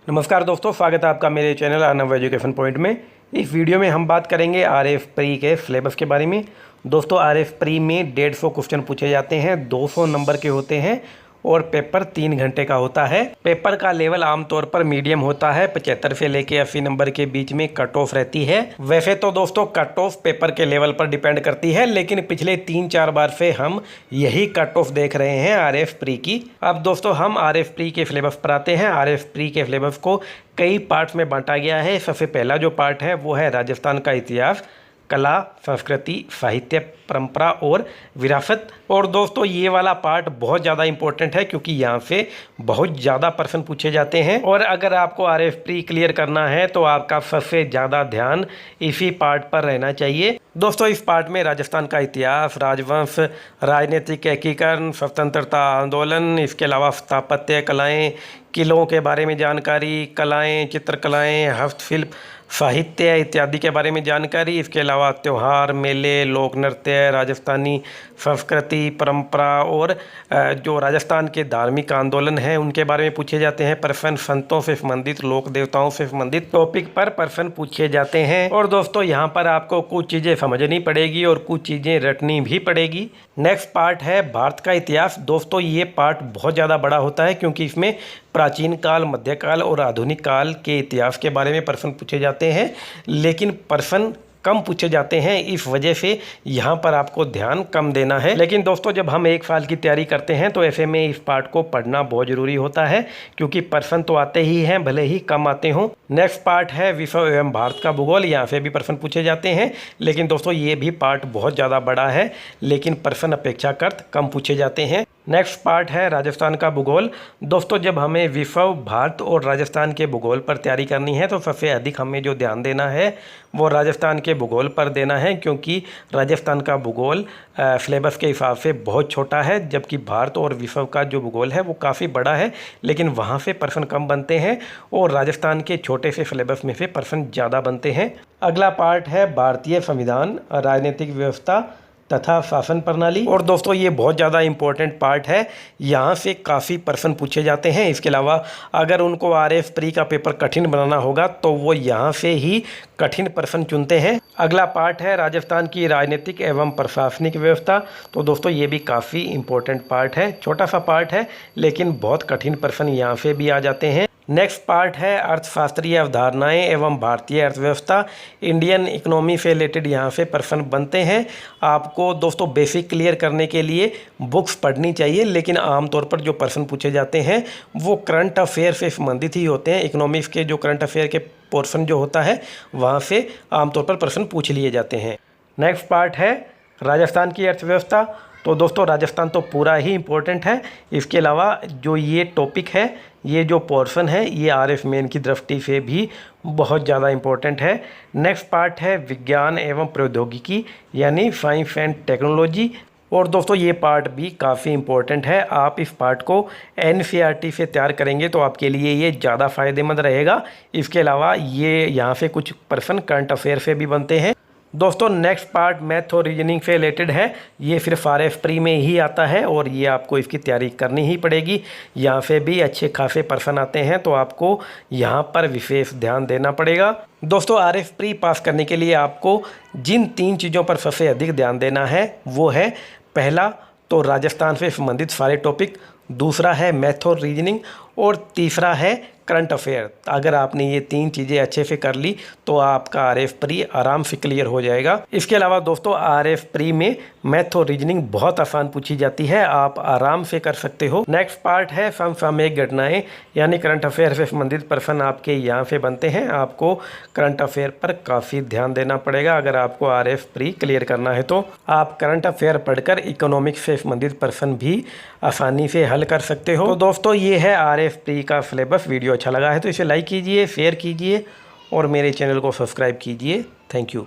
नमस्कार दोस्तों, स्वागत है आपका मेरे चैनल अर्नव एजुकेशन पॉइंट में। इस वीडियो में हम बात करेंगे आरएफ प्री के सिलेबस के बारे में। दोस्तों, आरएफ प्री में 150 क्वेश्चन पूछे जाते हैं, 200 नंबर के होते हैं और पेपर 3 घंटे का होता है। पेपर का लेवल आमतौर पर मीडियम होता है, 75 से लेके 80 नंबर के बीच में कट ऑफ रहती है। वैसे तो दोस्तों कट ऑफ पेपर के लेवल पर डिपेंड करती है, लेकिन पिछले 3-4 बार से हम यही कट ऑफ देख रहे हैं आरएफ प्री की। अब दोस्तों हम आरएफ प्री के सिलेबस पर आते हैं। आरएफ प्री के सिलेबस को कई पार्ट्स में बांटा गया है। सबसे पहला जो पार्ट है वो है राजस्थान का इतिहास, कला, संस्कृति, साहित्य, परंपरा और विरासत। और दोस्तों ये वाला पार्ट बहुत ज़्यादा इंपॉर्टेंट है क्योंकि यहाँ से बहुत ज़्यादा प्रश्न पूछे जाते हैं। और अगर आपको आरएफ प्री क्लियर करना है तो आपका सबसे ज़्यादा ध्यान इसी पार्ट पर रहना चाहिए। दोस्तों इस पार्ट में राजस्थान का इतिहास, राजवंश, राजनीतिक एकीकरण, स्वतंत्रता आंदोलन, इसके अलावा स्थापत्य कलाएँ, किलों के बारे में जानकारी, कलाएँ, चित्रकलाएँ, हस्तशिल्प, साहित्य इत्यादि के बारे में जानकारी। इसके अलावा त्यौहार, मेले, लोक नृत्य, राजस्थानी संस्कृति, परंपरा और जो राजस्थान के धार्मिक आंदोलन हैं उनके बारे में पूछे जाते हैं प्रश्न। संतों से संबंधित, लोक देवताओं से संबंधित टॉपिक पर प्रश्न पूछे जाते हैं। और दोस्तों यहाँ पर आपको कुछ चीज़ें समझनी पड़ेगी और कुछ चीज़ें रटनी भी पड़ेगी। नेक्स्ट पार्ट है भारत का इतिहास। दोस्तों ये पार्ट बहुत ज़्यादा बड़ा होता है क्योंकि इसमें प्राचीन काल, मध्यकाल और आधुनिक काल के इतिहास के बारे में प्रश्न पूछे जाते हैं, लेकिन प्रश्न कम पूछे जाते हैं। इस वजह से यहाँ पर आपको ध्यान कम देना है। लेकिन दोस्तों जब हम एक साल की तैयारी करते हैं तो ऐसे में इस पार्ट को पढ़ना बहुत ज़रूरी होता है क्योंकि प्रश्न तो आते ही हैं, भले ही कम आते हों। नेक्स्ट पार्ट है विश्व एवं भारत का भूगोल। यहाँ से भी प्रश्न पूछे जाते हैं, लेकिन दोस्तों ये भी पार्ट बहुत ज़्यादा बड़ा है, लेकिन प्रश्न अपेक्षाकृत कम पूछे जाते हैं। नेक्स्ट पार्ट है राजस्थान का भूगोल। दोस्तों जब हमें विश्व, भारत और राजस्थान के भूगोल पर तैयारी करनी है तो सबसे अधिक हमें जो ध्यान देना है वो राजस्थान के भूगोल पर देना है, क्योंकि राजस्थान का भूगोल सिलेबस के हिसाब से बहुत छोटा है, जबकि भारत और विश्व का जो भूगोल है वो काफ़ी बड़ा है, लेकिन वहाँ से प्रश्न कम बनते हैं और राजस्थान के छोटे से सिलेबस में से प्रश्न ज़्यादा बनते हैं। अगला पार्ट है भारतीय संविधान, राजनीतिक व्यवस्था तथा शासन प्रणाली। और दोस्तों ये बहुत ज़्यादा इम्पोर्टेंट पार्ट है, यहाँ से काफ़ी प्रश्न पूछे जाते हैं। इसके अलावा अगर उनको आरएफ प्री का पेपर कठिन बनाना होगा तो वो यहाँ से ही कठिन प्रश्न चुनते हैं। अगला पार्ट है राजस्थान की राजनीतिक एवं प्रशासनिक व्यवस्था। तो दोस्तों ये भी काफ़ी इम्पोर्टेंट पार्ट है, छोटा सा पार्ट है लेकिन बहुत कठिन प्रश्न यहाँ से भी आ जाते हैं। नेक्स्ट पार्ट है अर्थशास्त्रीय अवधारणाएं एवं भारतीय अर्थव्यवस्था, इंडियन इकोनॉमी से रिलेटेड यहाँ से प्रश्न बनते हैं। आपको दोस्तों बेसिक क्लियर करने के लिए बुक्स पढ़नी चाहिए, लेकिन आमतौर पर जो प्रश्न पूछे जाते हैं वो करंट अफेयर से संबंधित ही होते हैं। इकोनॉमिक्स के जो करंट अफेयर के पोर्शन जो होता है वहाँ से आमतौर पर प्रश्न पूछ लिए जाते हैं। नेक्स्ट पार्ट है राजस्थान की अर्थव्यवस्था। तो दोस्तों राजस्थान तो पूरा ही इम्पोर्टेंट है, इसके अलावा जो ये टॉपिक है, ये जो पोर्शन है, ये आरएफ मेन की दृष्टि से भी बहुत ज़्यादा इम्पोर्टेंट है। नेक्स्ट पार्ट है विज्ञान एवं प्रौद्योगिकी यानी साइंस एंड टेक्नोलॉजी। और दोस्तों ये पार्ट भी काफ़ी इम्पोर्टेंट है। आप इस पार्ट को एनसीईआरटी से तैयार करेंगे तो आपके लिए ये ज़्यादा फ़ायदेमंद रहेगा। इसके अलावा ये यहाँ से कुछ प्रश्न करंट अफेयर से भी बनते हैं। दोस्तों नेक्स्ट पार्ट मैथ और रीजनिंग से रिलेटेड है, ये सिर्फ आरएफ प्री में ही आता है और ये आपको इसकी तैयारी करनी ही पड़ेगी। यहाँ से भी अच्छे खासे प्रश्न आते हैं तो आपको यहाँ पर विशेष ध्यान देना पड़ेगा। दोस्तों आरएफ प्री पास करने के लिए आपको जिन 3 चीज़ों पर सबसे अधिक ध्यान देना है वो है, पहला तो राजस्थान से संबंधित सारे टॉपिक, दूसरा है मैथ और रीजनिंग और तीसरा है करंट अफेयर। अगर आपने ये 3 चीज़ें अच्छे से कर ली तो आपका आरएफ प्री आराम से क्लियर हो जाएगा। इसके अलावा दोस्तों आरएफ प्री में मैथ और रीजनिंग बहुत आसान पूछी जाती है, आप आराम से कर सकते हो। नेक्स्ट पार्ट है समसामयिक घटनाएं यानी करंट अफेयर से संबंधित प्रश्न आपके यहाँ से बनते हैं। आपको करंट अफेयर पर काफ़ी ध्यान देना पड़ेगा। अगर आपको आरएफ प्री क्लियर करना है तो आप करंट अफेयर पढ़कर इकोनॉमिक्स से संबंधित प्रश्न भी आसानी से हल कर सकते हो। तो दोस्तों ये है आरएफ प्री का सिलेबस। वीडियो अच्छा लगा है तो इसे लाइक कीजिए, शेयर कीजिए और मेरे चैनल को सब्सक्राइब कीजिए। Thank you.